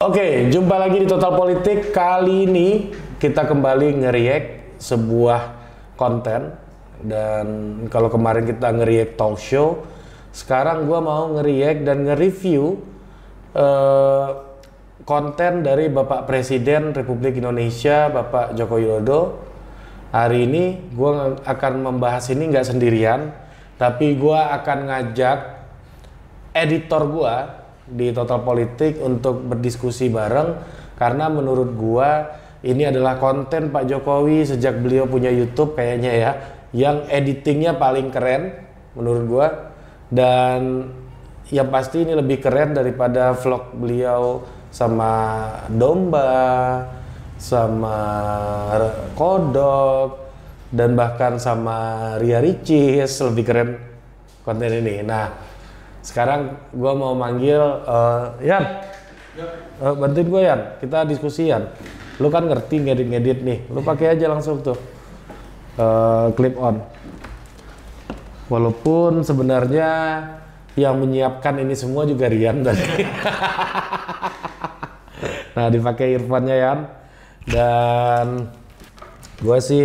Oke, jumpa lagi di Total Politik. Kali ini kita kembali nge-react sebuah konten. Dan kalau kemarin kita nge-react talk show, sekarang gua mau nge-react dan nge-review konten dari Bapak Presiden Republik Indonesia, Bapak Joko Widodo. Hari ini gua akan membahas ini nggak sendirian, tapi gua akan ngajak editor gua di Total Politik untuk berdiskusi bareng, karena menurut gua ini adalah konten Pak Jokowi sejak beliau punya YouTube kayaknya ya, yang editingnya paling keren menurut gua, dan yang pasti ini lebih keren daripada vlog beliau sama domba, sama kodok, dan bahkan sama Ria Ricis. Lebih keren konten ini. Nah, sekarang gue mau manggil Yan, bantuin gue Yan, kita diskusi Yan. Lu kan ngerti ngedit-ngedit nih, lu pakai aja langsung tuh clip on. Walaupun sebenarnya yang menyiapkan ini semua juga Rian tadi. Nah, dipakai earphone-nya Yan. Dan gue sih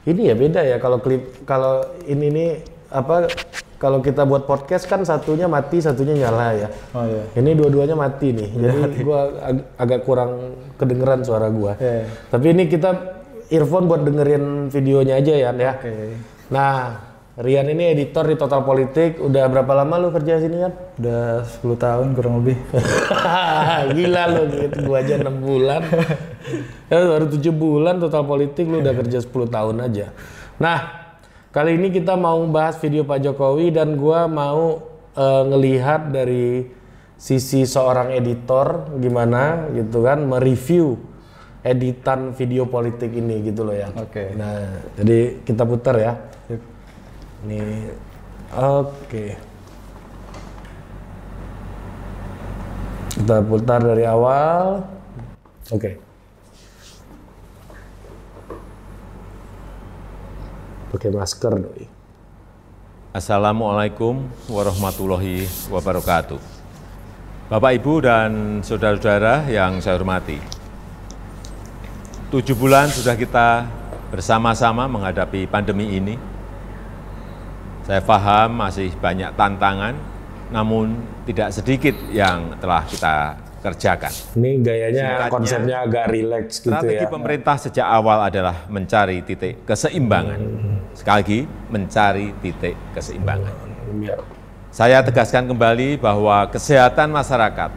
ini ya beda ya kalau klip, kalau ini nih apa, kalau kita buat podcast kan satunya mati, satunya nyala ya. Oh iya. Ini dua-duanya mati nih. Jadi gua agak kurang kedengeran suara gua. Yeah. Tapi ini kita earphone buat dengerin videonya aja ya. Okay. Nah, Rian ini editor di Total Politik. Udah berapa lama lu kerja sini kan? Udah 10 tahun kurang lebih. Gila lu gitu. Gua aja 6 bulan. Ya, baru 7 bulan Total Politik lu udah kerja 10 tahun aja. Nah, kali ini kita mau bahas video Pak Jokowi, dan gua mau ngelihat dari sisi seorang editor gimana gitu kan, mereview editan video politik ini gitu loh ya. Oke. Nah, jadi kita putar ya. Yuk. Nih. Oke. Kita putar dari awal. Oke. Pakai masker doi. Assalamualaikum warahmatullahi wabarakatuh. Bapak, Ibu, dan saudara-saudara yang saya hormati. 7 bulan sudah kita bersama-sama menghadapi pandemi ini. Saya paham masih banyak tantangan, namun tidak sedikit yang telah kita kerjakan. Ini gayanya konsepnya agak rileks gitu ya. Strategi pemerintah sejak awal adalah mencari titik keseimbangan. Sekali lagi, mencari titik keseimbangan. Saya tegaskan kembali bahwa kesehatan masyarakat,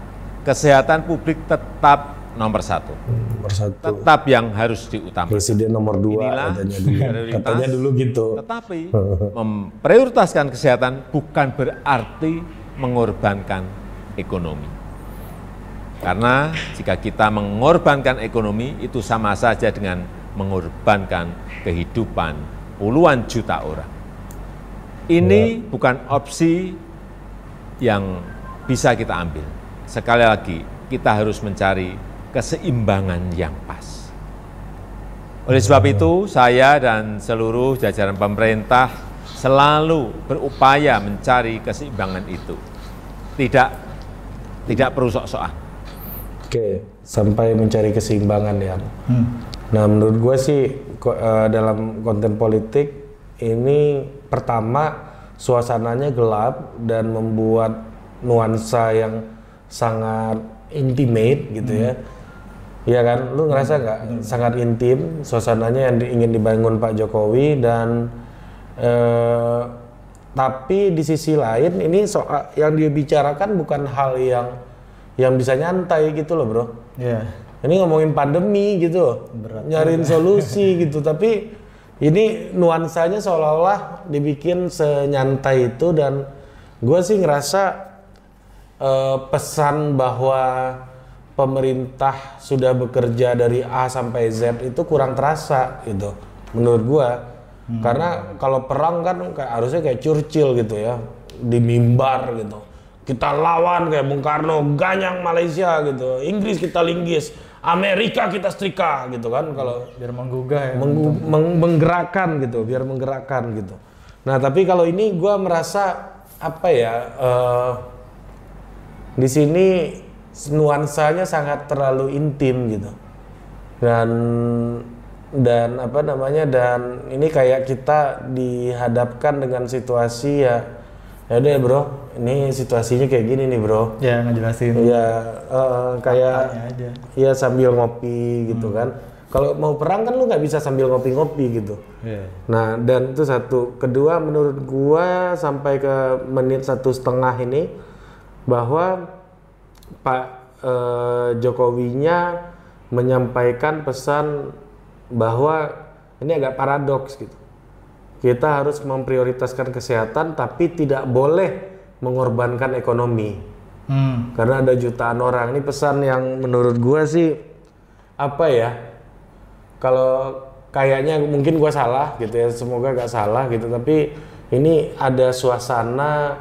kesehatan publik tetap nomor satu. Tetap yang harus diutamakan. Presiden nomor 2 katanya dulu gitu. Tetapi memprioritaskan kesehatan bukan berarti mengorbankan ekonomi. Karena jika kita mengorbankan ekonomi, itu sama saja dengan mengorbankan kehidupan puluhan juta orang. Ini bukan opsi yang bisa kita ambil. Sekali lagi, kita harus mencari keseimbangan yang pas. Oleh sebab itu, saya dan seluruh jajaran pemerintah selalu berupaya mencari keseimbangan itu. Tidak perlu sok-sokan. Oke, sampai mencari keseimbangan ya. Nah, menurut gue sih dalam konten politik ini, pertama suasananya gelap dan membuat nuansa yang sangat intimate gitu ya. Iya kan? Lu ngerasa nggak? Sangat intim suasananya yang ingin dibangun Pak Jokowi, dan tapi di sisi lain ini soal yang dia bicarakan bukan hal yang bisa nyantai gitu loh bro. Iya. Ini ngomongin pandemi gitu, nyariin solusi gitu, tapi ini nuansanya seolah-olah dibikin senyantai itu, dan gue sih ngerasa pesan bahwa pemerintah sudah bekerja dari A sampai Z itu kurang terasa gitu, menurut gue. Karena kalau perang kan harusnya kayak Churchill gitu ya, di mimbar gitu. Kita lawan kayak Bung Karno, ganyang Malaysia gitu, Inggris kita linggis, Amerika kita setrika gitu kan, kalau biar menggugah ya, menggerakkan gitu, biar menggerakkan gitu. Nah, tapi kalau ini gue merasa apa ya, di sini nuansanya sangat terlalu intim gitu. Dan apa namanya, dan ini kayak kita dihadapkan dengan situasi ya udah ya bro, ini situasinya kayak gini nih bro. Ya ngejelasin. Ya kayak aja. ya sambil ngopi gitu kan. Kalau mau perang kan lu nggak bisa sambil ngopi-ngopi gitu. Yeah. Nah, dan itu satu. Kedua, menurut gua sampai ke menit 1,5 ini bahwa Pak Jokowinya menyampaikan pesan bahwa ini agak paradoks gitu. Kita harus memprioritaskan kesehatan tapi tidak boleh mengorbankan ekonomi. Karena ada jutaan orang. Ini pesan yang menurut gua sih apa ya? Kalau kayaknya mungkin gua salah gitu ya, semoga gak salah gitu, tapi ini ada suasana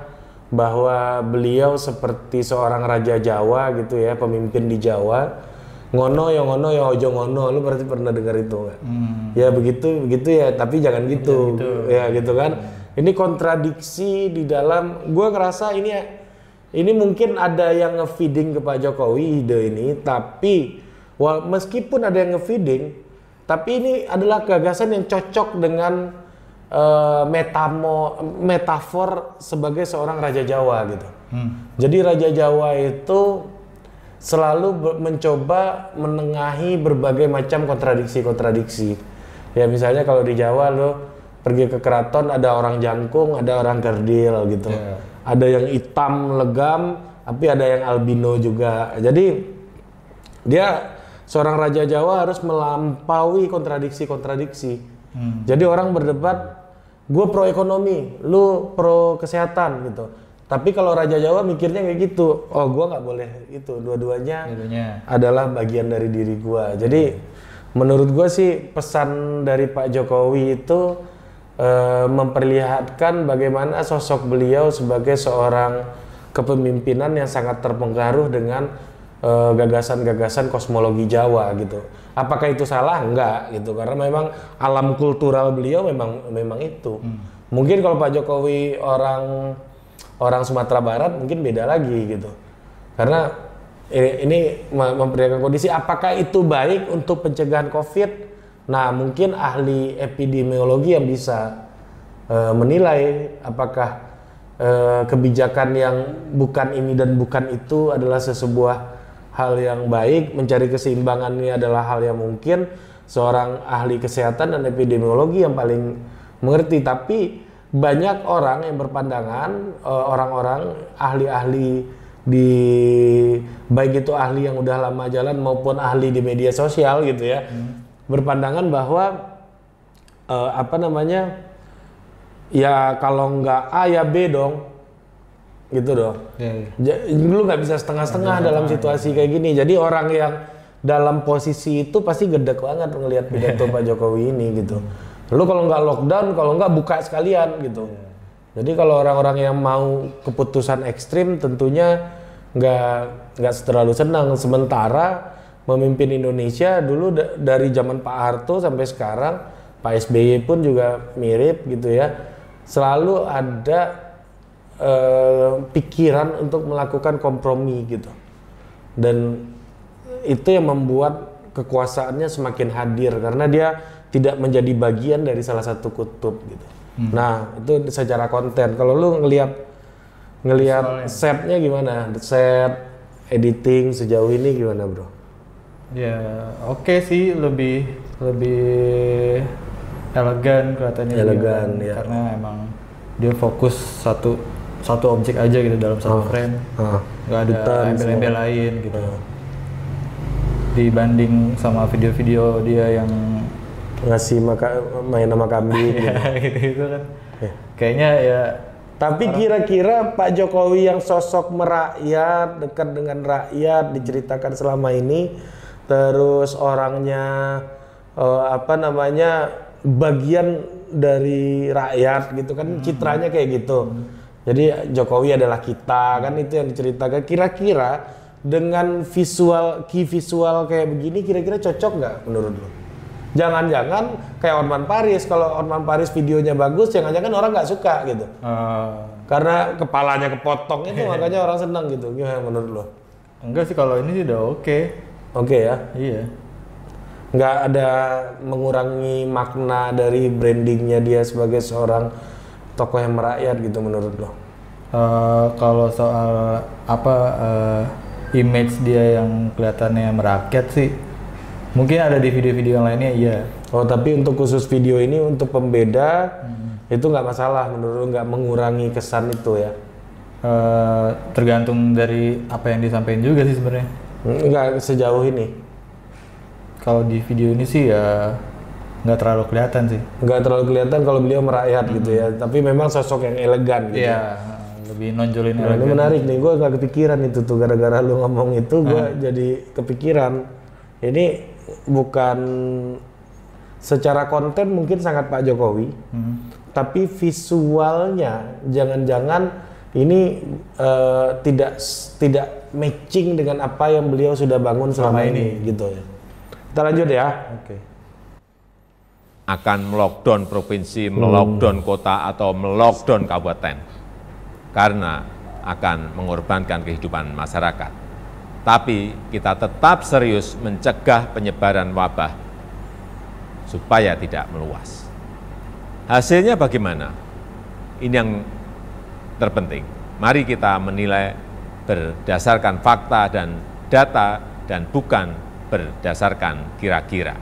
bahwa beliau seperti seorang raja Jawa gitu ya, pemimpin di Jawa. Ngono ya ojo ngono, lu berarti pernah dengar itu nggak? Ya begitu ya, tapi jangan gitu. Ya gitu kan. Ini kontradiksi di dalam, gua ngerasa ini mungkin ada yang nge-feeding ke Pak Jokowi ide ini, tapi meskipun ada yang nge-feeding, tapi ini adalah gagasan yang cocok dengan metafor sebagai seorang Raja Jawa gitu. Jadi Raja Jawa itu selalu mencoba menengahi berbagai macam kontradiksi-kontradiksi. Ya misalnya kalau di Jawa lo pergi ke keraton ada orang jangkung, ada orang kerdil gitu. Yeah. Ada yang hitam legam, tapi ada yang albino juga. Jadi dia seorang Raja Jawa harus melampaui kontradiksi-kontradiksi. Jadi orang berdebat, gue pro ekonomi, lu pro kesehatan gitu. Tapi kalau Raja Jawa mikirnya kayak gitu, oh gue nggak boleh itu, dua-duanya adalah bagian dari diri gue. Jadi menurut gue sih pesan dari Pak Jokowi itu memperlihatkan bagaimana sosok beliau sebagai seorang kepemimpinan yang sangat terpengaruh dengan gagasan-gagasan kosmologi Jawa gitu. Apakah itu salah? Enggak gitu, karena memang alam kultural beliau memang itu. Mungkin kalau Pak Jokowi orang Sumatera Barat mungkin beda lagi gitu. Karena ini memperlihatkan kondisi, apakah itu baik untuk pencegahan COVID? Nah, mungkin ahli epidemiologi yang bisa menilai apakah kebijakan yang bukan ini dan bukan itu adalah sebuah hal yang baik. Mencari keseimbangan ini adalah hal yang mungkin seorang ahli kesehatan dan epidemiologi yang paling mengerti. Tapi banyak orang yang berpandangan, orang-orang ahli-ahli di, baik itu ahli yang udah lama jalan maupun ahli di media sosial gitu ya, berpandangan bahwa ya kalau nggak A ya B dong, gitu dong. Lu nggak bisa setengah-setengah dalam situasi kayak gini. Jadi orang yang dalam posisi itu pasti gedek banget ngelihat pidato Pak Jokowi ini gitu. Lu kalau nggak lockdown, kalau nggak buka sekalian gitu. Jadi kalau orang-orang yang mau keputusan ekstrim tentunya nggak terlalu senang. Sementara memimpin Indonesia dulu dari zaman Pak Harto sampai sekarang, Pak SBY pun juga mirip gitu ya. Selalu ada pikiran untuk melakukan kompromi gitu. Dan itu yang membuat kekuasaannya semakin hadir karena dia tidak menjadi bagian dari salah satu kutub gitu. Nah, itu secara konten. Kalau lu ngelihat setnya gimana? Set, editing sejauh ini gimana, bro? Ya, oke sih, lebih elegan kelihatannya. Elegan ya. Karena emang dia fokus satu objek aja gitu dalam satu frame. Nggak ada embel-embel lain gitu. Dibanding sama video-video dia yang ngasih main sama kambing gitu kan. Kayaknya ya. Tapi kira-kira Pak Jokowi yang sosok merakyat, dekat dengan rakyat, diceritakan selama ini, terus orangnya bagian dari rakyat gitu kan, citranya kayak gitu. Jadi Jokowi adalah kita kan, itu yang diceritakan. Kira-kira dengan key visual kayak begini, kira-kira cocok nggak menurut lo? Jangan-jangan kayak Otman Paris, kalau Otman Paris videonya bagus, jangan-jangan orang nggak suka gitu. Karena kepalanya kepotong itu makanya orang senang gitu. Gimana menurut lo? Enggak sih, kalau ini sih udah oke. Oke ya. Iya. Nggak ada mengurangi makna dari brandingnya dia sebagai seorang tokoh yang merakyat gitu menurut lo? Kalau soal image dia yang kelihatannya merakyat sih, mungkin ada di video-video yang lainnya iya. Oh, tapi untuk khusus video ini untuk pembeda itu nggak masalah menurut lo, nggak mengurangi kesan itu ya? Tergantung dari apa yang disampaikan juga sih sebenarnya. Nggak sejauh ini. Kalau di video ini sih ya nggak terlalu kelihatan sih. Nggak terlalu kelihatan kalau beliau merakyat gitu ya, tapi memang sosok yang elegan gitu. Iya, lebih nonjolin Nah, ini elegan. menarik nih, gue nggak kepikiran itu tuh, gara-gara lu ngomong itu gue jadi kepikiran. Ini bukan secara konten mungkin sangat Pak Jokowi, tapi visualnya jangan-jangan ini tidak matching dengan apa yang beliau sudah bangun selama ini gitu ya. Kita lanjut ya. Oke. Akan melockdown provinsi, melockdown kota, atau melockdown kabupaten. Karena akan mengorbankan kehidupan masyarakat. Tapi kita tetap serius mencegah penyebaran wabah supaya tidak meluas. Hasilnya bagaimana? Ini yang terpenting. Mari kita menilai berdasarkan fakta dan data dan bukan berdasarkan kira-kira.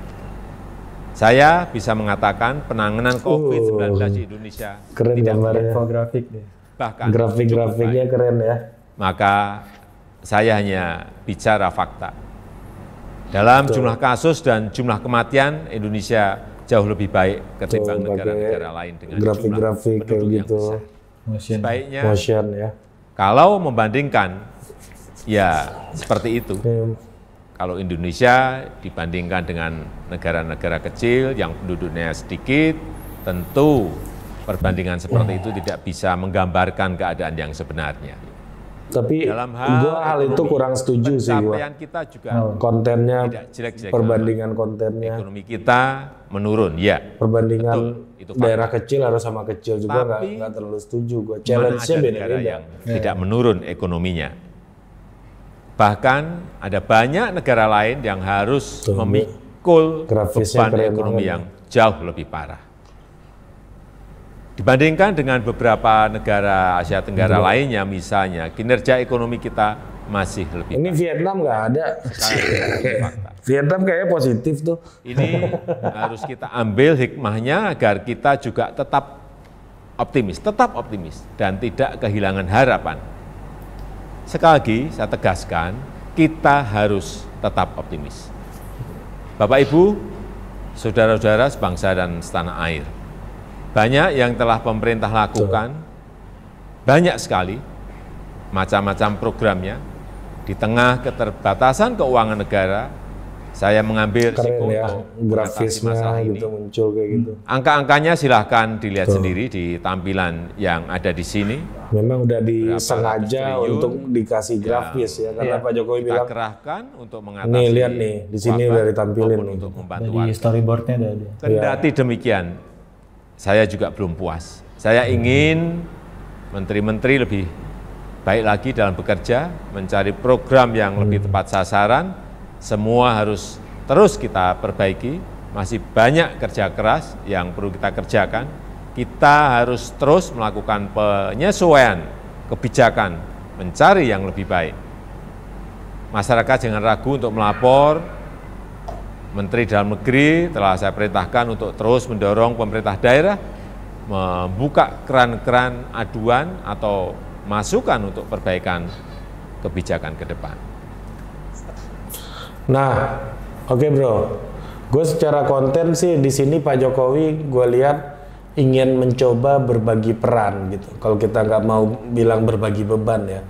Saya bisa mengatakan penanganan COVID-19 di Indonesia Keren tidak gambarnya. Infografik deh. bahkan Grafik-grafiknya keren ya. maka saya hanya bicara fakta. Dalam jumlah kasus dan jumlah kematian, Indonesia jauh lebih baik ketimbang Tuh, negara-negara lain dengan grafik-grafik jumlah kayak penduduk yang gitu. besar. Motion. Sebaiknya Motion ya. kalau membandingkan, ya seperti itu. Kalau Indonesia dibandingkan dengan negara-negara kecil yang penduduknya sedikit, tentu perbandingan seperti itu tidak bisa menggambarkan keadaan yang sebenarnya. Tapi Dalam gua hal itu ekonomi, kurang setuju sih gua. pencapaian kita juga Kontennya, tidak jelek-jelek perbandingan kontennya, ekonomi kita menurun, ya. perbandingan Betul, itu fakta. daerah kecil harus sama kecil juga Tapi, nggak terlalu setuju gua. Mana Challenge-nya ada negara beda-beda. yang tidak menurun ekonominya. Bahkan ada banyak negara lain yang harus Tuh, memikul grafisnya beban keren ekonomi banget. yang jauh lebih parah. Dibandingkan dengan beberapa negara Asia Tenggara lainnya, misalnya kinerja ekonomi kita masih lebih Ini Vietnam nggak ada. Sekali lagi, ini fakta. Vietnam kayaknya positif tuh. Ini harus kita ambil hikmahnya agar kita juga tetap optimis dan tidak kehilangan harapan. Sekali lagi saya tegaskan, kita harus tetap optimis. Bapak Ibu, saudara-saudara sebangsa dan setanah air, banyak yang telah pemerintah lakukan, banyak sekali macam-macam programnya. Di tengah keterbatasan keuangan negara, saya mengambil Keren risiko ya, untuk mengatasi grafisnya masalah ini. gitu muncul kayak gitu. Angka-angkanya silahkan dilihat sendiri di tampilan yang ada di sini. Memang udah Berapa disengaja ratus triliun untuk dikasih grafis ya, karena Pak Jokowi Kita bilang, kerahkan untuk mengatasi nih lihat nih, di sini wabah udah ditampilin maupun nih. untuk membantu Di warga. storyboardnya udah ada. Kendati demikian, saya juga belum puas. Saya ingin menteri-menteri lebih baik lagi dalam bekerja, mencari program yang lebih tepat sasaran. Semua harus terus kita perbaiki. Masih banyak kerja keras yang perlu kita kerjakan. Kita harus terus melakukan penyesuaian kebijakan, mencari yang lebih baik. Masyarakat jangan ragu untuk melapor. Menteri Dalam Negeri telah saya perintahkan untuk terus mendorong pemerintah daerah membuka keran-keran aduan atau masukan untuk perbaikan kebijakan ke depan. Nah, oke bro, gue secara konten sih di sini Pak Jokowi gue lihat ingin mencoba berbagi peran gitu. Kalau kita nggak mau bilang berbagi beban ya,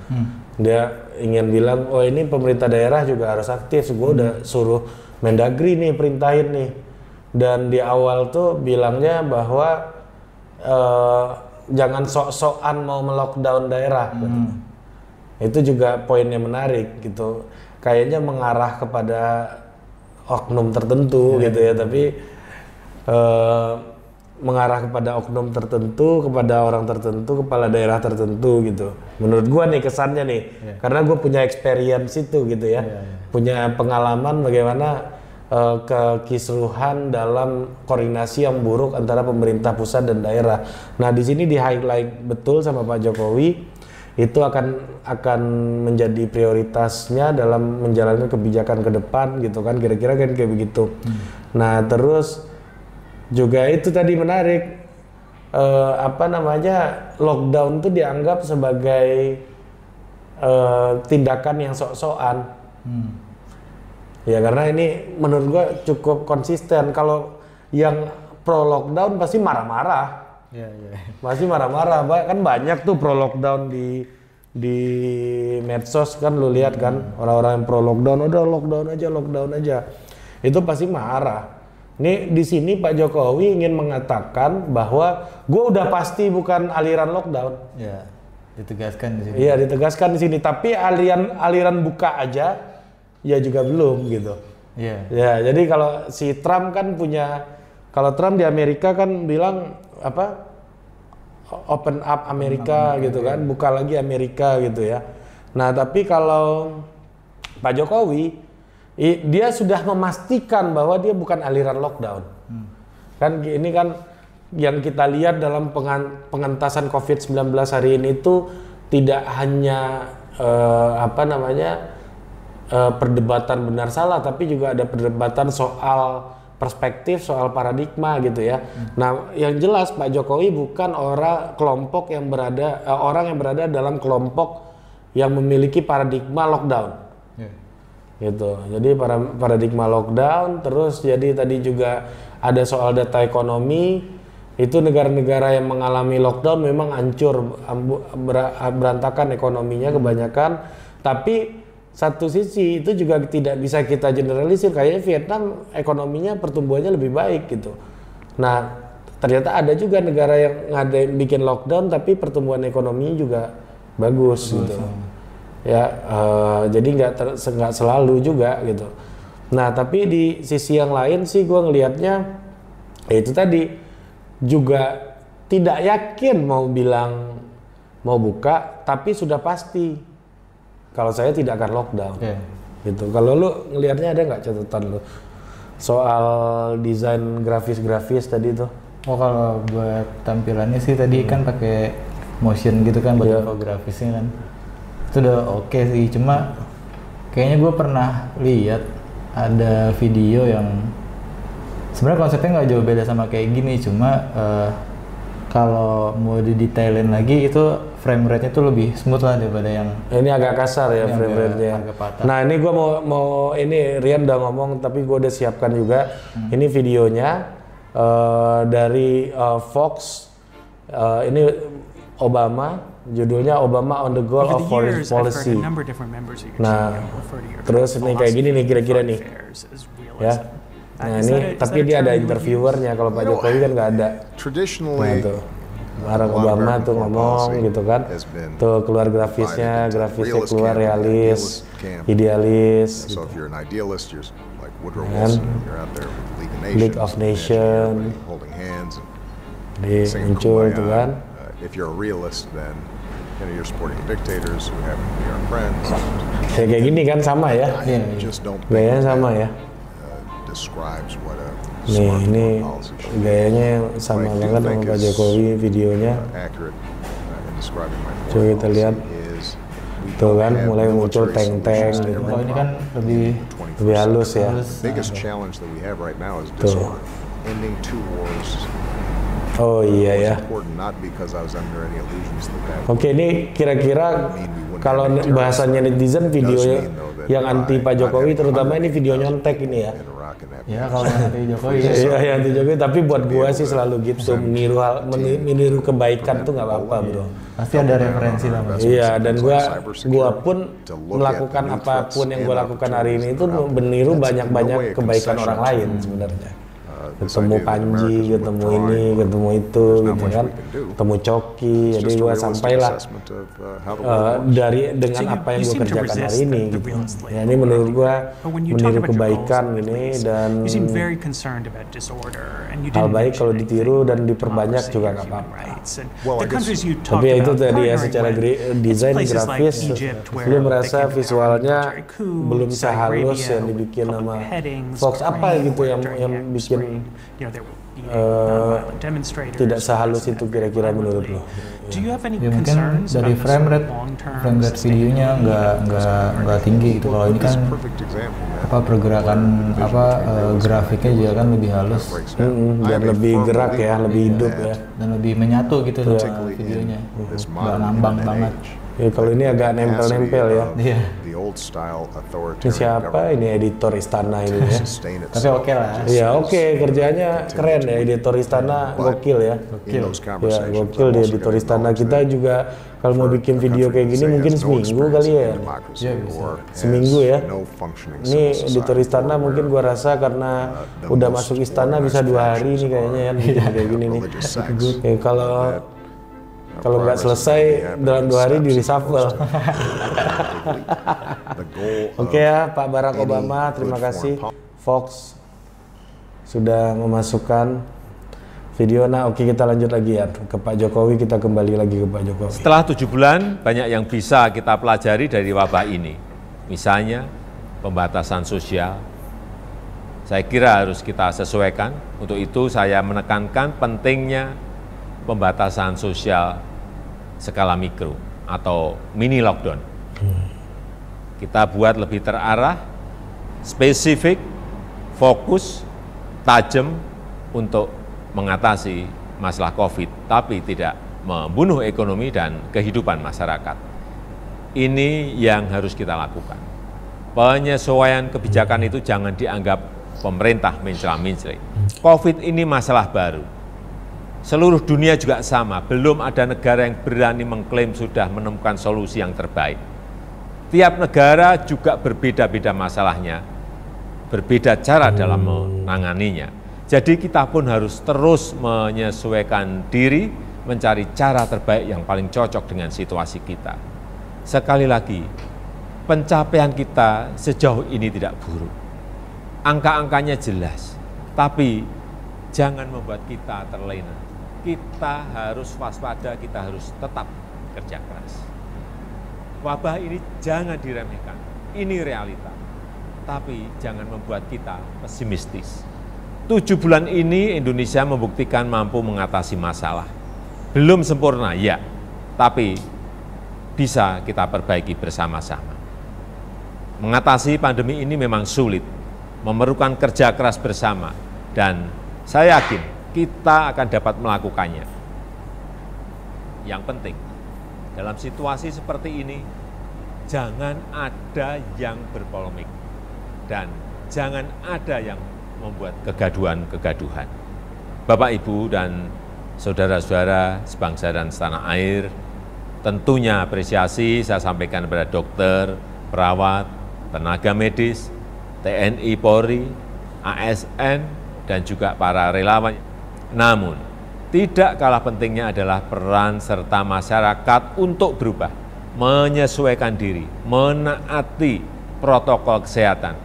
dia ingin bilang, oh ini pemerintah daerah juga harus aktif. Gue udah suruh Mendagri nih perintahin nih. Dan di awal tuh bilangnya bahwa jangan sok-sokan mau melockdown daerah. Gitu. Itu juga poinnya menarik gitu. Kayaknya mengarah kepada oknum tertentu gitu ya. Tapi mengarah kepada oknum tertentu, kepada orang tertentu, kepala daerah tertentu gitu. Menurut gua nih kesannya nih, karena gue punya experience itu gitu ya, punya pengalaman bagaimana kekisruhan dalam koordinasi yang buruk antara pemerintah pusat dan daerah. Nah di sini di highlight betul sama Pak Jokowi. Itu akan menjadi prioritasnya dalam menjalankan kebijakan ke depan gitu kan, kira-kira kan kayak begitu. Nah terus juga itu tadi menarik, lockdown itu dianggap sebagai tindakan yang sok-sokan. Ya karena ini menurut gua cukup konsisten. Kalau yang pro lockdown pasti marah-marah. Masih marah-marah, kan banyak tuh pro lockdown di medsos kan, lu lihat kan orang-orang yang pro lockdown, udah lockdown aja, itu pasti marah. Nih di sini Pak Jokowi ingin mengatakan bahwa gue udah pasti bukan aliran lockdown. Ya, ditegaskan di sini. Iya ditegaskan di sini, tapi aliran buka aja ya juga belum gitu. Iya. Ya jadi kalau si Trump kan kalau Trump di Amerika kan bilang open up Amerika gitu kan, buka lagi Amerika gitu ya. Nah tapi kalau Pak Jokowi dia sudah memastikan bahwa dia bukan aliran lockdown. Kan ini kan yang kita lihat dalam pengentasan COVID-19 hari ini itu tidak hanya perdebatan benar salah, tapi juga ada perdebatan soal perspektif, soal paradigma gitu ya. Nah, yang jelas Pak Jokowi bukan orang yang berada dalam kelompok yang memiliki paradigma lockdown. Gitu. Jadi paradigma lockdown, terus jadi tadi juga ada soal data ekonomi. Itu negara-negara yang mengalami lockdown memang hancur, berantakan ekonominya kebanyakan. Tapi satu sisi itu juga tidak bisa kita generalisir, kayaknya Vietnam ekonominya pertumbuhannya lebih baik gitu. Nah ternyata ada juga negara yang bikin lockdown tapi pertumbuhan ekonominya juga bagus gitu. Ya jadi nggak selalu juga gitu. Nah tapi di sisi yang lain sih gue ngelihatnya itu tadi juga tidak yakin mau bilang mau buka, tapi sudah pasti kalau saya tidak akan lockdown, gitu. Kalau lu ngelihatnya ada nggak catatan lu soal desain grafis tadi tuh? Oh kalau buat tampilannya sih tadi kan pakai motion gitu kan buat infografisnya kan, itu udah oke sih. Cuma kayaknya gue pernah lihat ada video yang sebenarnya konsepnya nggak jauh beda sama kayak gini, cuma kalau mau didetailin lagi itu frame rate-nya tuh lebih smooth lah daripada yang ini agak kasar ya frame rate-nya. Nah ini gue mau ini Rian udah ngomong tapi gue udah siapkan juga. Ini videonya dari Fox. Ini Obama, judulnya Obama on the Goal of Foreign Policy. Nah terus ini kayak gini nih kira-kira nih ya. Nah ini tapi dia ada interviewernya, kalau Pak Jokowi kan nggak ada. Nah tuh Barack Obama tuh ngomong gitu kan, tuh keluar grafisnya keluar realis, idealis gitu. League of Nations muncul tuh kan. Kayak gini kan sama ya, gayanya sama ya. Nih ini gayanya sama banget sama Pak Jokowi videonya. Coba kita lihat tuh kan mulai muncul tank-tank gitu. Kalau ini kan lebih halus ya. Tuh. Oh iya ya. Oke ini kira-kira kalau bahasanya netizen video yang anti Pak Jokowi, terutama ini video nyontek ini ya. Ya kalau anti Jokowi. Iya anti Jokowi, tapi buat gua sih selalu gitu, meniru kebaikan tuh nggak apa-apa bro. Pasti ada referensi lah Mas. Iya dan gua pun melakukan apapun yang gua lakukan hari ini itu meniru banyak kebaikan orang lain sebenarnya. ketemu Panji, ketemu ini, ketemu itu, gitu kan, ketemu Coki, jadi gue sampailah dengan apa yang gue kerjakan hari ini, gitu. Ya ini menurut gue meniru kebaikan ini, dan hal baik kalau ditiru dan diperbanyak juga nggak apa-apa. Tapi ya itu tadi ya, secara desain grafis, gue merasa visualnya belum sehalus yang dibikin sama Fox apa gitu yang bikin tidak sehalus itu kira-kira menurut lo? Ya mungkin dari frame rate videonya nggak tinggi gitu. Kalau ini kan pergerakan grafiknya juga kan lebih halus dan lebih gerak ya, lebih hidup ya, dan lebih menyatu gitu sama videonya, nggak ngambang banget. Ya, kalau ini agak nempel-nempel ya. Iya. Ini siapa? Ini editor Istana ini ya. Tapi oke lah. Iya oke, kerjanya keren ya, editor Istana gokil ya. Ya gokil di editor Istana. Kita juga kalau mau bikin video kayak gini mungkin seminggu kali ya. Iya bisa. Seminggu ya. Ini editor Istana mungkin gua rasa karena udah masuk Istana bisa 2 hari nih kayaknya ya bikin kayak gini nih. Ya, kalau nggak selesai dalam 2 hari di reshuffle. Oke ya, Pak Barack Obama, terima kasih Fox sudah memasukkan video. Nah, oke, kita lanjut lagi ya ke Pak Jokowi, kita kembali lagi ke Pak Jokowi. Setelah 7 bulan, banyak yang bisa kita pelajari dari wabah ini. Misalnya, pembatasan sosial. Saya kira harus kita sesuaikan. Untuk itu saya menekankan pentingnya pembatasan sosial skala mikro atau mini lockdown. Kita buat lebih terarah, spesifik, fokus, tajam untuk mengatasi masalah COVID, tapi tidak membunuh ekonomi dan kehidupan masyarakat. Ini yang harus kita lakukan. Penyesuaian kebijakan itu jangan dianggap pemerintah mencela-mencela. COVID ini masalah baru. Seluruh dunia juga sama, belum ada negara yang berani mengklaim sudah menemukan solusi yang terbaik. Tiap negara juga berbeda-beda masalahnya, berbeda cara dalam menanganinya. Jadi kita pun harus terus menyesuaikan diri, mencari cara terbaik yang paling cocok dengan situasi kita. Sekali lagi, pencapaian kita sejauh ini tidak buruk. Angka-angkanya jelas, tapi jangan membuat kita terlena. Kita harus waspada, kita harus tetap kerja keras. Wabah ini jangan diremehkan, ini realita. Tapi jangan membuat kita pesimistis. 7 bulan ini Indonesia membuktikan mampu mengatasi masalah. Belum sempurna, ya, tapi bisa kita perbaiki bersama-sama. Mengatasi pandemi ini memang sulit, memerlukan kerja keras bersama, dan saya yakin kita akan dapat melakukannya. Yang penting, dalam situasi seperti ini, jangan ada yang berpolemik, dan jangan ada yang membuat kegaduhan-kegaduhan. Bapak, Ibu, dan saudara-saudara sebangsa dan setanah air, tentunya apresiasi saya sampaikan kepada dokter, perawat, tenaga medis, TNI, Polri, ASN, dan juga para relawan. Namun, tidak kalah pentingnya adalah peran serta masyarakat untuk berubah, menyesuaikan diri, menaati protokol kesehatan,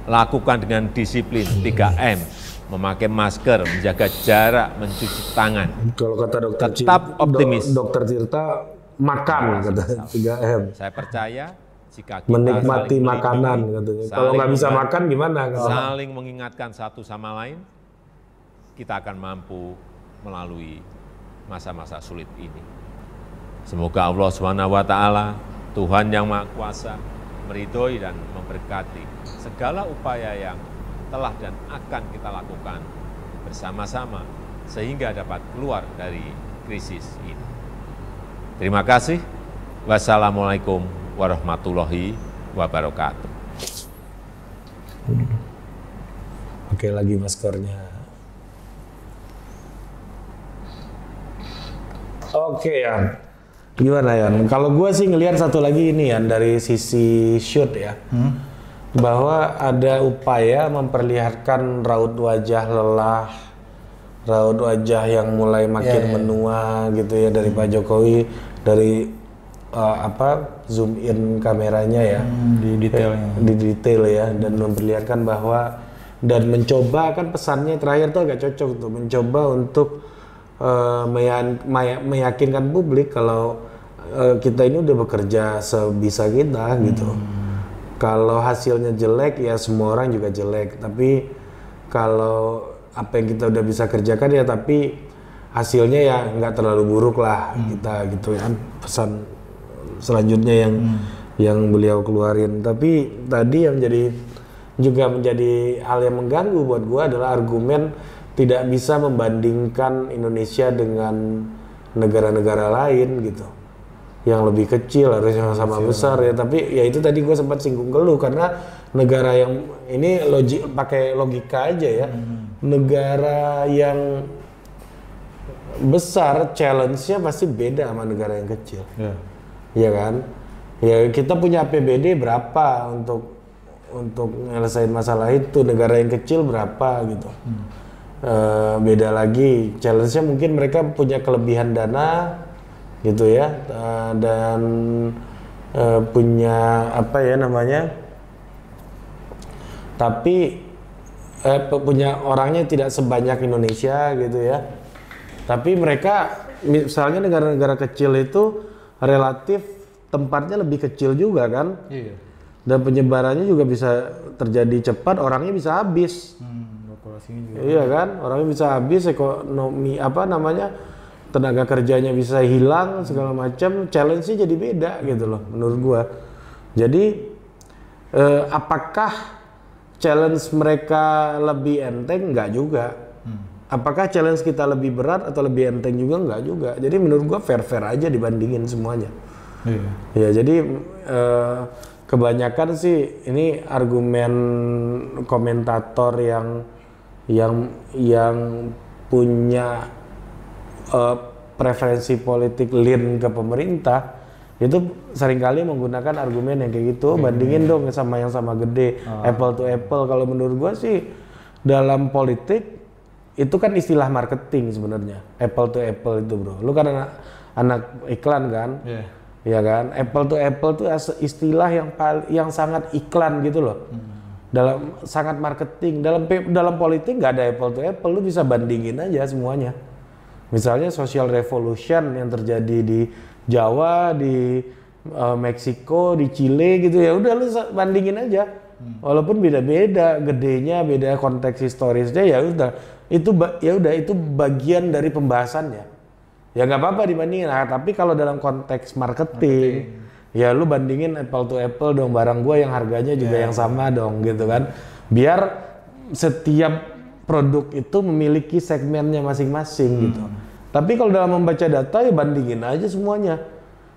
lakukan dengan disiplin 3M, memakai masker, menjaga jarak, mencuci tangan. Kalau kata dokter tetap optimis. Dokter Tirta makan, kata 3M. Saya percaya jika kita menikmati makanan, katanya. Kalau nggak bisa makan gimana? Saling mengingatkan satu sama lain, kita akan mampu melalui masa-masa sulit ini. Semoga Allah SWT, Tuhan yang Maha Kuasa, meridhoi dan memberkati segala upaya yang telah dan akan kita lakukan bersama-sama sehingga dapat keluar dari krisis ini. Terima kasih. Wassalamualaikum warahmatullahi wabarakatuh. Oke, lagi maskernya. Oke ya, gimana ya? Kalau gue sih ngelihat satu lagi ini ya dari sisi shoot ya. bahwa ada upaya memperlihatkan raut wajah lelah, raut wajah yang mulai makin menua gitu ya dari Pak Jokowi, dari zoom in kameranya ya, di detail ya, dan memperlihatkan bahwa dan mencoba, kan pesannya terakhir tuh agak cocok tuh, mencoba untuk meyakinkan publik kalau kita ini udah bekerja sebisa kita gitu. Kalau hasilnya jelek ya semua orang juga jelek, tapi kalau apa yang kita udah bisa kerjakan ya tapi hasilnya ya nggak terlalu buruk lah kita gitu kan, pesan selanjutnya yang beliau keluarin. Tapi tadi yang juga menjadi hal yang mengganggu buat gua adalah argumen tidak bisa membandingkan Indonesia dengan negara-negara lain gitu, yang lebih kecil harus sama-sama besar ya. Tapi ya itu tadi gue sempat singgung ke lu, karena negara yang ini pakai logika aja ya, negara yang besar challenge-nya pasti beda sama negara yang kecil, ya kan? Ya kita punya APBD berapa untuk nyelesain masalah itu, negara yang kecil berapa gitu. Beda lagi challenge-nya, mungkin mereka punya kelebihan dana gitu ya, dan punya apa ya namanya, tapi punya orangnya tidak sebanyak Indonesia gitu ya. Tapi mereka misalnya negara-negara kecil itu relatif tempatnya lebih kecil juga kan, dan penyebarannya juga bisa terjadi cepat, orangnya bisa habis, populasinya juga. Iya kan, orangnya bisa habis, ekonomi tenaga kerjanya bisa hilang, segala macam, challenge-nya jadi beda gitu loh menurut gua. Jadi apakah challenge mereka lebih enteng? Enggak juga. Apakah challenge kita lebih berat atau lebih enteng juga? Enggak juga. Jadi menurut gua fair-fair aja dibandingin semuanya. Ya jadi kebanyakan sih ini argumen komentator yang punya preferensi politik lean ke pemerintah itu seringkali menggunakan argumen yang kayak gitu, bandingin dong sama yang sama gede, apple to apple. Kalau menurut gua sih dalam politik itu kan istilah marketing sebenarnya, apple to apple itu bro. Lu kan anak iklan kan, ya kan, apple to apple itu istilah yang sangat iklan gitu loh. Dalam sangat marketing, dalam politik nggak ada apple to apple, lu bisa bandingin aja semuanya. Misalnya social revolution yang terjadi di Jawa, di Meksiko, di Chile gitu ya, udah lu bandingin aja. Walaupun beda-beda, gedenya beda, konteks historisnya ya udah, itu bagian dari pembahasannya. Ya nggak apa-apa dibandingin. Nah, tapi kalau dalam konteks marketing, ya lu bandingin apple to apple dong, barang gua yang harganya juga yang sama dong gitu kan. Biar setiap produk itu memiliki segmennya masing-masing gitu. Tapi kalau dalam membaca data ya bandingin aja semuanya.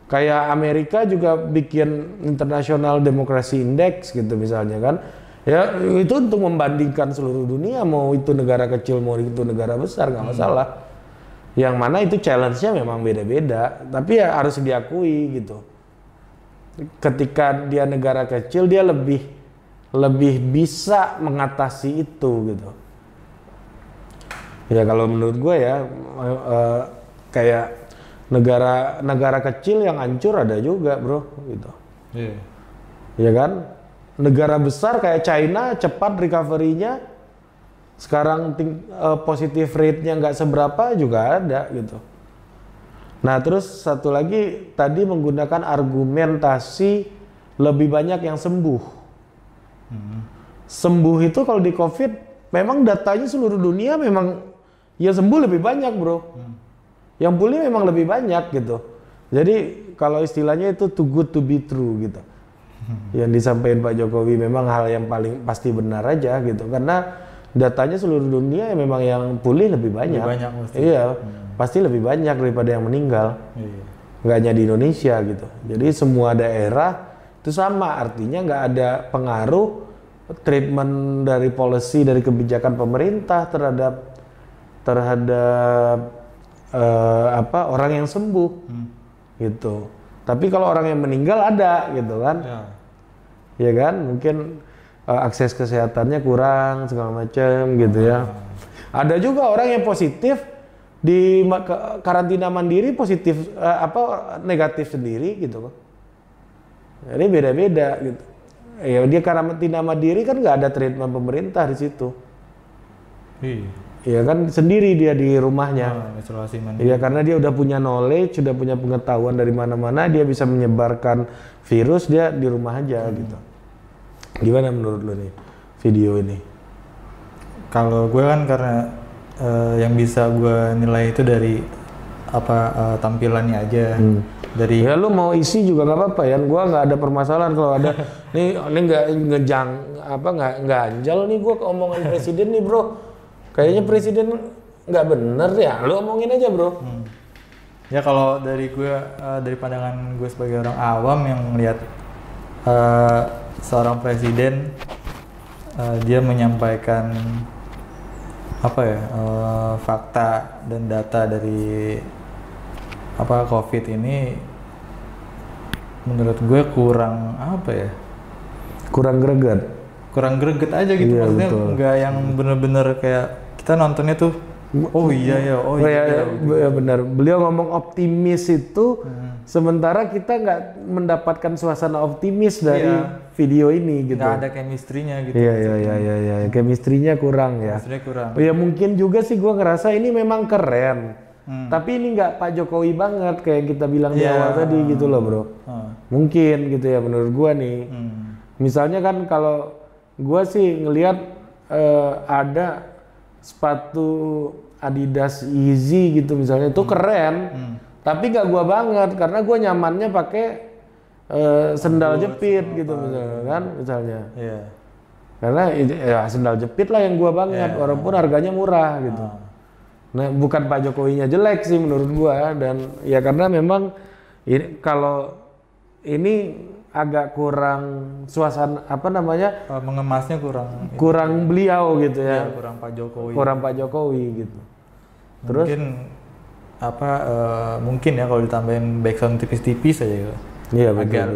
Kayak Amerika juga bikin International Democracy Index gitu misalnya kan. Ya itu untuk membandingkan seluruh dunia, mau itu negara kecil mau itu negara besar nggak masalah. Yang mana itu challenge-nya memang beda-beda, tapi ya harus diakui gitu. Ketika dia negara kecil dia lebih bisa mengatasi itu gitu. Ya kalau menurut gue ya kayak negara kecil yang hancur ada juga bro gitu. Ya kan, negara besar kayak China cepat recovery-nya, sekarang positive rate-nya nggak seberapa juga ada gitu. Nah terus satu lagi tadi menggunakan argumentasi lebih banyak yang sembuh. Sembuh itu kalau di COVID memang datanya seluruh dunia memang ya sembuh lebih banyak bro, yang pulih memang lebih banyak gitu. Jadi kalau istilahnya itu too good to be true gitu. Yang disampaikan Pak Jokowi memang hal yang paling pasti benar aja gitu, karena datanya seluruh dunia ya memang yang pulih lebih banyak. Pasti. Iya, pasti lebih banyak daripada yang meninggal. Nggak hanya di Indonesia gitu. Jadi semua daerah itu sama, artinya nggak ada pengaruh treatment dari policy, dari kebijakan pemerintah terhadap orang yang sembuh gitu. Tapi kalau orang yang meninggal ada gitu kan, ya kan, mungkin akses kesehatannya kurang segala macam gitu ya. Ada juga orang yang positif di karantina mandiri positif negatif sendiri gitu loh. Jadi beda-beda gitu. Ya dia karantina mandiri kan nggak ada treatment pemerintah di situ. Iya kan sendiri dia di rumahnya. Isolasi mandiri. Iya karena dia udah punya knowledge, sudah punya pengetahuan dari mana-mana, dia bisa menyebarkan virus dia di rumah aja gitu. Gimana menurut lo nih video ini? Kalau gue kan karena yang bisa gue nilai itu dari tampilannya aja. Dari ya lu mau isi juga nggak apa-apa ya, gua nggak ada permasalahan kalau ada nih nggak nggak anjal nih gua ke omongan presiden nih bro, kayaknya presiden nggak bener ya, lu omongin aja bro. Ya kalau dari gue dari pandangan gue sebagai orang awam yang melihat seorang presiden dia menyampaikan fakta dan data dari COVID ini, menurut gue kurang kurang greget aja gitu. Iya, maksudnya betul. nggak yang bener-bener kayak kita nontonnya tuh iya benar. Beliau ngomong optimis itu, sementara kita nggak mendapatkan suasana optimis dari video ini gitu. Nggak ada chemistry-nya gitu. Iya. Chemistry-nya kurang ya. Chemistry-nya kurang. Ya mungkin juga sih gue ngerasa ini memang keren. Tapi ini nggak Pak Jokowi banget kayak kita bilang di awal tadi gitu loh bro. Mungkin gitu ya menurut gue nih. Misalnya kan kalau gue sih ngelihat ada sepatu Adidas Yeezy gitu misalnya itu keren. Tapi nggak gue banget karena gue nyamannya pakai sendal jepit gitu misalnya kan misalnya. Karena ya sendal jepit lah yang gue banget walaupun harganya murah gitu. Nah, bukan Pak Jokowinya jelek sih menurut gua dan ya karena memang ini kalau ini agak kurang suasana mengemasnya kurang beliau gitu ya. Kurang Pak Jokowi. Kurang Pak Jokowi gitu. Terus mungkin ya kalau ditambahin background tipis-tipis aja gitu. Iya betul.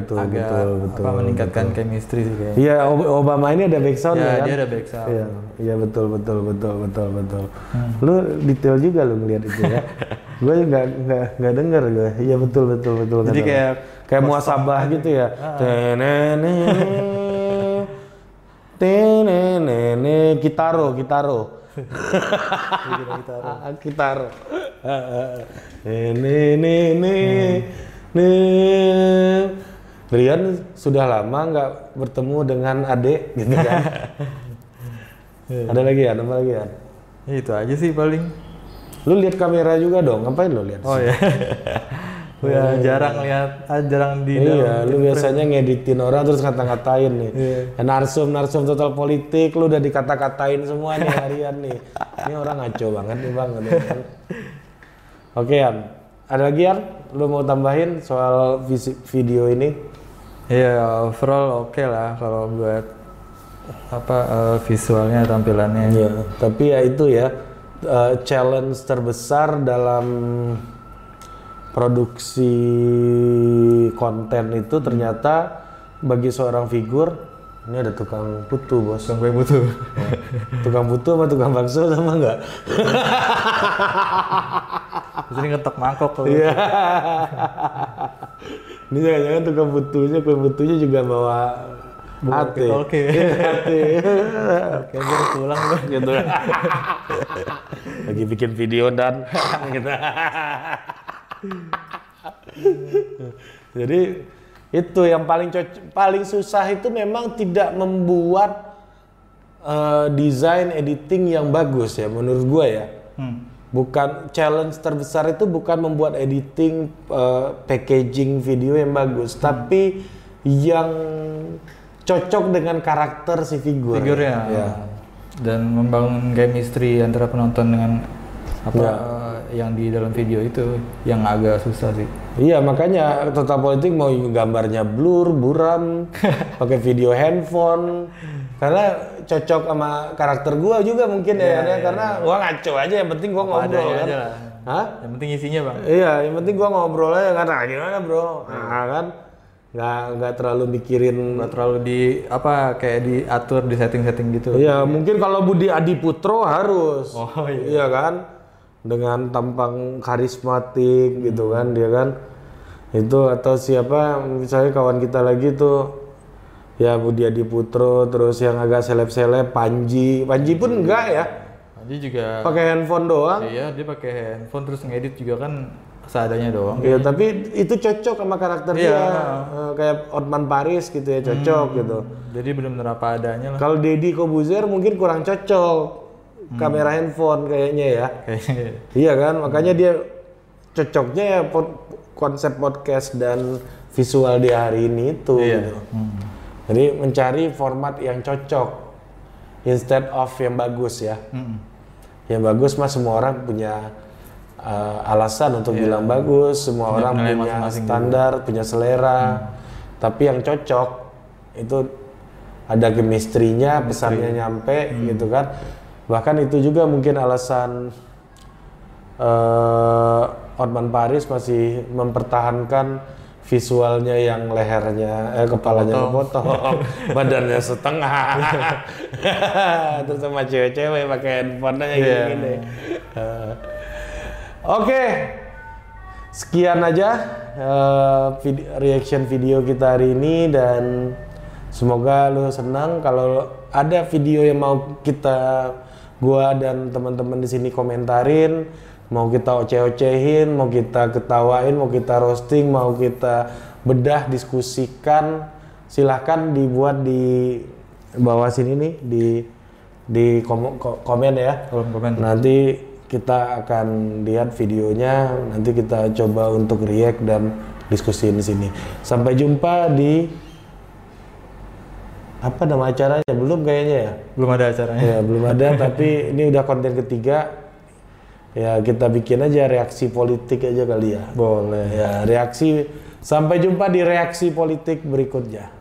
Meningkatkan chemistry sih kayaknya. Iya Obama ini ada backsound ya kan? Dia ada backsound. Iya betul. Lu detail juga lu ngeliat itu ya. Gue nggak denger gue. Iya betul. Jadi kayak muasabah gitu ya. Kitaro. Rian sudah lama nggak bertemu dengan adik gitu kan. Ada lagi ya? Itu aja sih paling. Lu lihat kamera juga dong, ngapain lu lihat? Oh ya. jarang di Iya, lu biasanya ngeditin orang terus kata-katain nih. Narsum total politik, lu udah dikata-katain semua nih harian nih. Ini orang ngaco banget nih bang. Oke Yan, ada lagi Yan? Lu mau tambahin soal video ini? Iya, overall oke lah kalau buat visualnya, tampilannya. Iya, tapi ya itu ya challenge terbesar dalam produksi konten itu ternyata bagi seorang figur. Ini ada tukang putu bos. Tukang kue putu. Tukang putu sama tukang bakso sama enggak? Ini ngetok mangkok kalau. Iya. Ini jangan-jangan tukang putunya, kue putunya juga bawa hati. Oke. Oke, pulang dong Gitu. Lagi bikin video dan gitu. Jadi itu yang paling susah itu memang tidak membuat desain editing yang bagus ya menurut gua ya. Bukan challenge terbesar itu bukan membuat editing packaging video yang bagus, tapi yang cocok dengan karakter si figurnya. Ya. Dan membangun chemistry antara penonton dengan yang di dalam video itu yang agak susah sih. Iya, makanya Total Politik mau gambarnya blur, buram, pakai video handphone. Karena cocok sama karakter gua juga mungkin karena gua ngaco aja, yang penting gua ngobrol kan. Hah? Yang penting isinya, Bang. Iya, yang penting gua ngobrol aja kan. Gimana, Bro? Nah, kan. nggak terlalu mikirin. Nggak terlalu di apa kayak diatur di setting-setting gitu. Iya, mungkin kalau Budi Adiputro harus. Oh iya. Iya kan? Dengan tampang karismatik gitu kan dia kan. Itu atau siapa misalnya kawan kita lagi tuh ya Budi Adiputro, terus yang agak seleb-seleb Panji pun enggak ya. Panji juga Pakai handphone doang. iya, dia pakai handphone terus ngedit juga kan seadanya doang. Iya, tapi itu cocok sama karakter Iya. dia. Kayak Otman Paris gitu ya, cocok gitu. Jadi benar-benar apa adanya lah. Kalau Deddy Kobuzer mungkin kurang cocok. Kamera handphone kayaknya ya. Kayaknya. Iya kan, makanya dia cocoknya ya konsep podcast dan visual di hari ini itu. Iya. Gitu. Jadi mencari format yang cocok instead of yang bagus ya. Yang bagus mah semua orang punya alasan untuk bilang bagus, semua Punya orang penilaian punya masing-masing standar, punya selera. Tapi yang cocok itu ada chemistry-nya, pesannya nyampe gitu kan. Bahkan itu juga mungkin alasan Otman Paris masih mempertahankan visualnya yang lehernya, kepalanya kepotong, badannya setengah, terus sama cewek-cewek pakai handphone-nya gini. Oke, sekian aja reaction video kita hari ini dan semoga lu senang. Kalau ada video yang mau gua dan teman-teman di sini komentarin, mau kita oceh-ocehin, mau kita ketawain, mau kita roasting, mau kita bedah, diskusikan, silahkan dibuat di bawah sini nih di komen ya. Kolom komen. Nanti kita akan lihat videonya, nanti kita coba untuk react dan diskusiin di sini. Sampai jumpa di apa nama acaranya? Belum kayaknya ya? Belum ada acaranya. Ya, belum ada, tapi ini udah konten ketiga. Ya, kita bikin aja reaksi politik aja kali ya. Boleh. Ya, reaksi. Sampai jumpa di reaksi politik berikutnya.